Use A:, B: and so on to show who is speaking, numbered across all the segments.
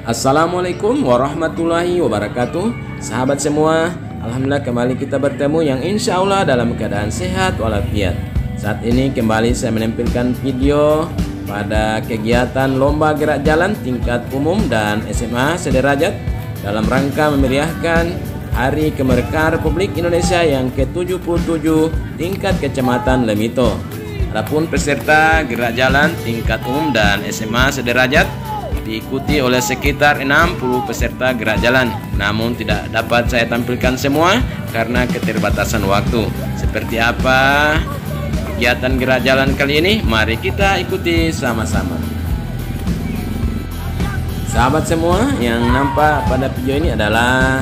A: Assalamualaikum warahmatullahi wabarakatuh. Sahabat semua, alhamdulillah kembali kita bertemu yang insya Allah dalam keadaan sehat walafiat. Saat ini kembali saya menampilkan video pada kegiatan lomba gerak jalan tingkat umum dan SMA sederajat dalam rangka memeriahkan Hari Kemerdekaan Republik Indonesia yang ke-77 tingkat Kecamatan Lemito. Adapun peserta gerak jalan tingkat umum dan SMA sederajat diikuti oleh sekitar 60 peserta gerak jalan. Namun tidak dapat saya tampilkan semua karena keterbatasan waktu. Seperti apa kegiatan gerak jalan kali ini? Mari kita ikuti sama-sama. Sahabat semua, yang nampak pada video ini adalah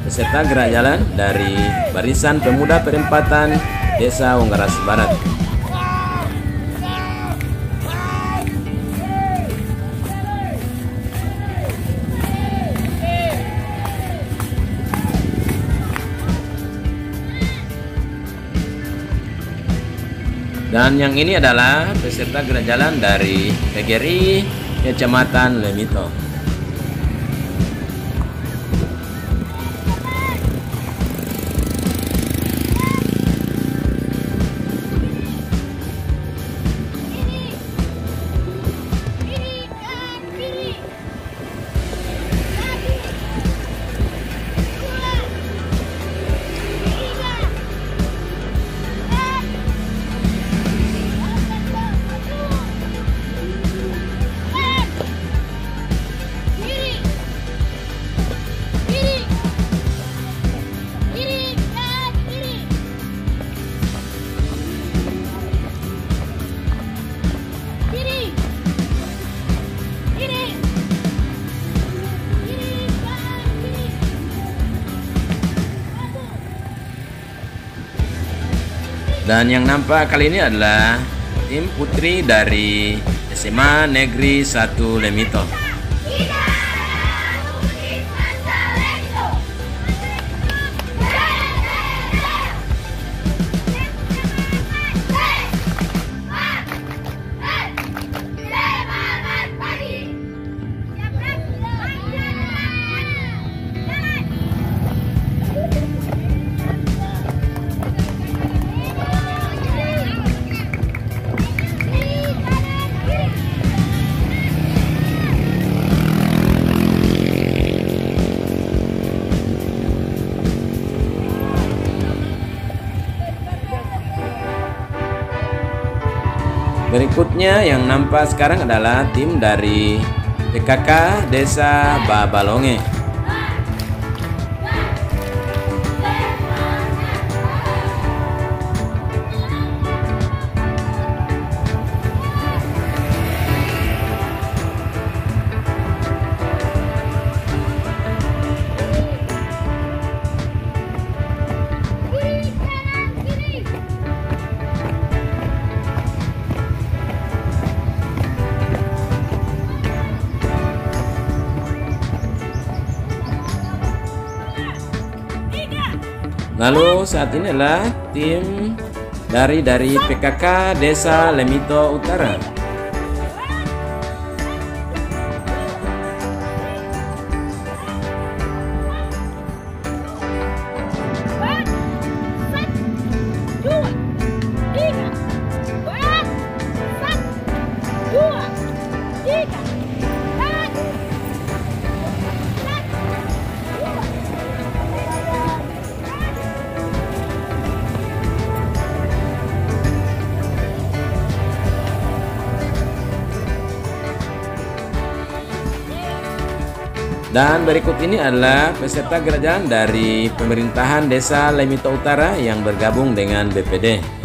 A: peserta gerak jalan dari Barisan Pemuda Perempatan Desa Wonggaras Barat. Dan yang ini adalah peserta gerak jalan dari PGRI Kecamatan Lemito. Dan yang nampak kali ini adalah tim putri dari SMA Negeri 1 Lemito. Berikutnya yang nampak sekarang adalah tim dari PKK Desa Babalonge. Lalu saat ini adalah tim dari PKK Desa Lemito Utara. Dan berikut ini adalah peserta gerak jalan dari pemerintahan Desa Lemito Utara yang bergabung dengan BPD.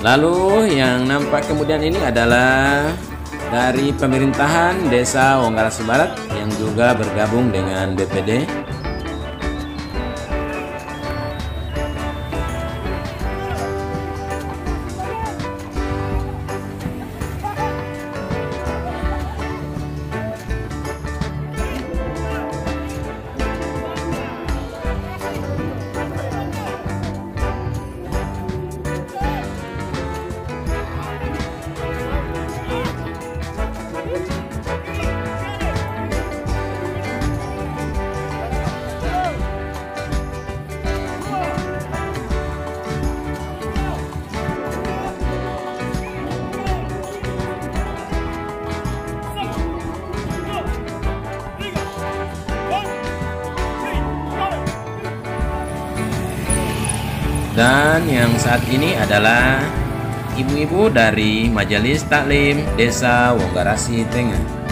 A: Lalu yang nampak kemudian ini adalah dari pemerintahan Desa Wonggarasi Barat yang juga bergabung dengan BPD. Dan yang saat ini adalah ibu-ibu dari Majelis Taklim Desa Wonggarasi Tengah.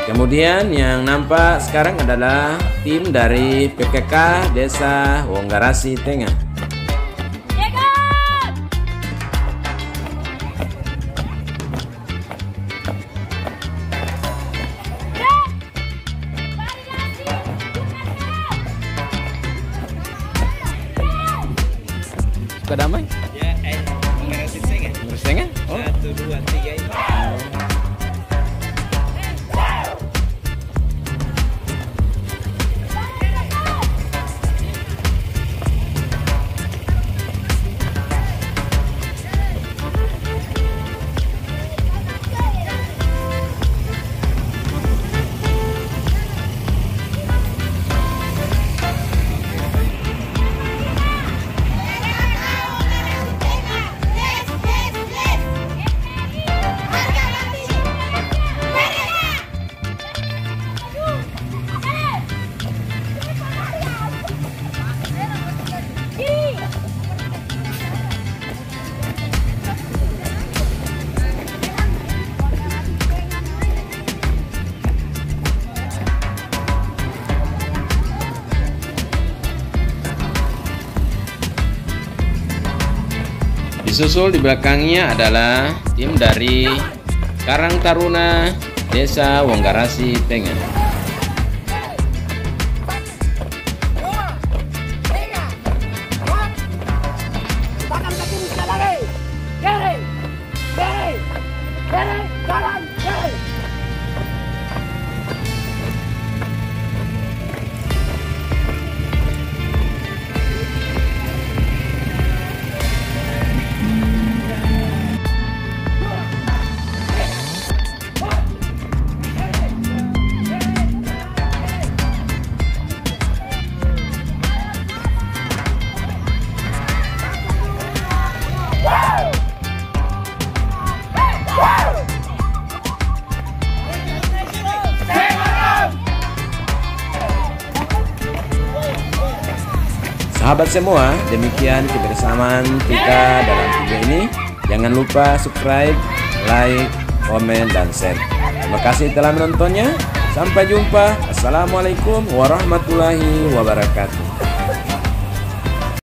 A: Kemudian yang nampak sekarang adalah tim dari PKK Desa Wonggarasi Tengah. Suka damai?
B: Ya, Wonggarasi Tengah.
A: Wonggarasi Tengah? Oh.
B: 1, 2, 3 ini.
A: Disusul di belakangnya adalah tim dari Karang Taruna Desa Wonggarasi Tengah. Sahabat semua, demikian kebersamaan kita dalam video ini. Jangan lupa subscribe, like, komen, dan share. Terima kasih telah menontonnya. Sampai jumpa. Assalamualaikum warahmatullahi wabarakatuh.